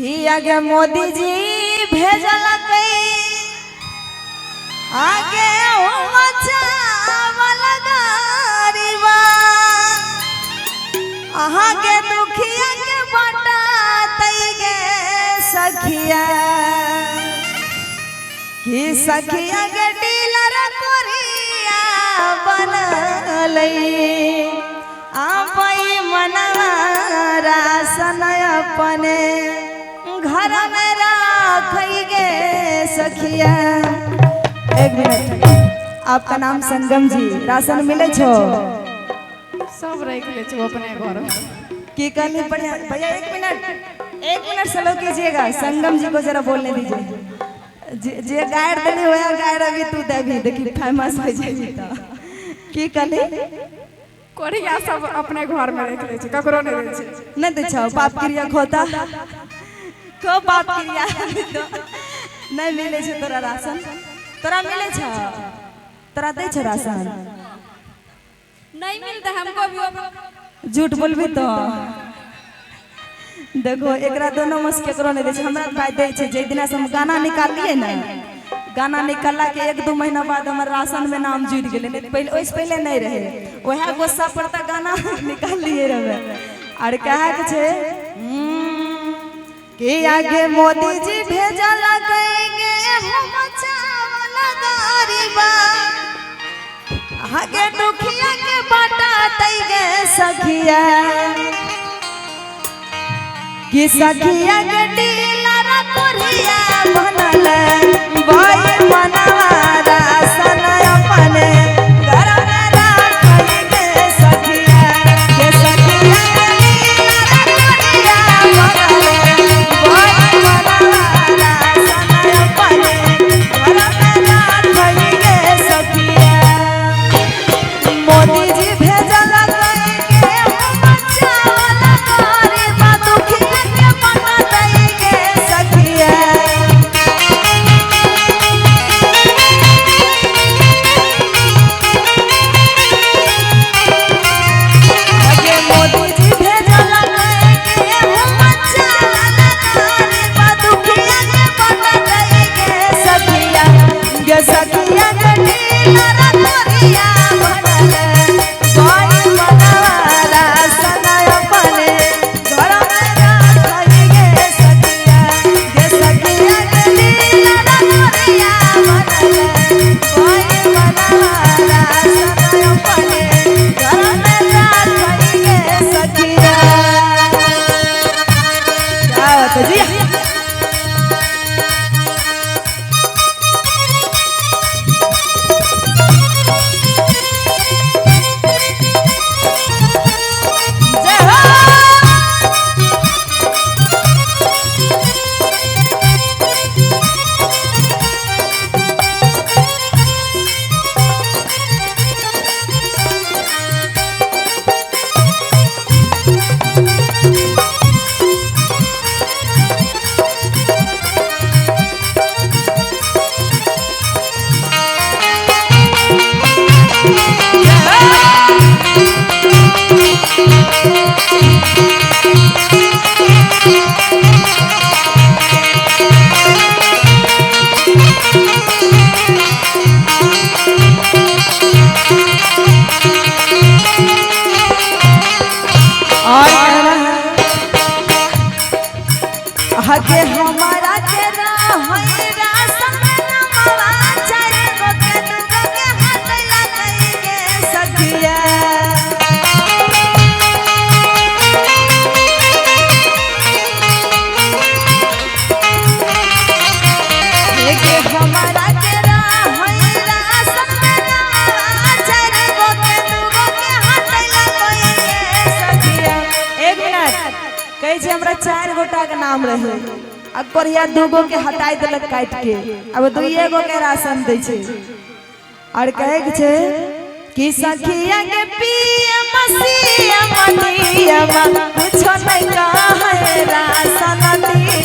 आगे मोदी जी भेजल आगे गरीबा अहाँ के दुखिया के बाटा तैगे सखिया कि सखिया के डीलर कोरिया बनलै आपई मनवा रासन अपने घर में रखेंगे सखिया। एक मिनट, आपका नाम संगम जी, राशन मिले छो? सब रख ले छो अपने घर की करनी पड़े भैया। एक मिनट स्लो कीजिएगा, संगम जी को जरा बोलने दीजिए। जे गायर देने होया गायर अभी तू देवी देखी फेमस हो जाएगी तो की करनी कोरिया सब अपने घर में रख ले छे, ककरो नहीं दे छे। नहीं दे छो, पाप क्रिया खोता को बाप क्रिया नहीं मिले छे तोरा राशन। तोरा मिले छ? तोरा दे छ राशन? नहीं मिलता हमको भी। झूठ बोलबी तो देखो एकरा दोनों मस केकरो नहीं दे छ। हमरा भाई दे छ। जे दिन से हम गाना निकालिए ना, गाना निकाला के 1-2 महीना बाद हमर राशन में नाम जुड़ गेले। नहीं पहले ओइस पहले नहीं रहे, ओहा गुस्सा पड़ता गाना निकाल लिए रहे। और कहा के छे कि आगे मोदी जी भेजल कहेंगे हम चावल गरीबा आगे दुखिया के बाटा तैगे सखिया कि सखिया के डीलर कोरिया बनल भाई मनवा रासन अपने घर में रखेंगे सखिया के सखिया के डीलर कोरिया बनल भाई मनवा रासन अपने घर में रखेंगे सखिया। मोदी जी भेजल कहेंगे हम चावल गरीबा दुखिया के बाटा तैगे सखिया। आगे मोदी जी भेजल कहेंगे हम चावल गरीबा दुखिया के बाटा तैगे सखिया गे सखिया के डीलर कोरिया बनल भाई मनवा रासन अपने घर में रखेंगे सखिया गे सखिया के डीलर कोरिया बनल भाई मनवा रासन अपने घर में रखेंगे सखिया। क्या बात है जी? हके हमारा के रहै रासन नमवा चाहे गो के दूगो के हाथ लगाएंगे सखिया। के हमारा के रहै रासन नमवा चाहे गो के दूगो के हाथ लगाएंगे सखिया। एक मिनट कहे छे हमरा 4 गोटा के नाम रहे, अब कोरिया 2 गो के हटाई देलक काट के, अब 2 गो के राशन दे छे। और कहे के छे कि सखिया के पिया मसिया मनिया कुछ नहीं कहे राशन दी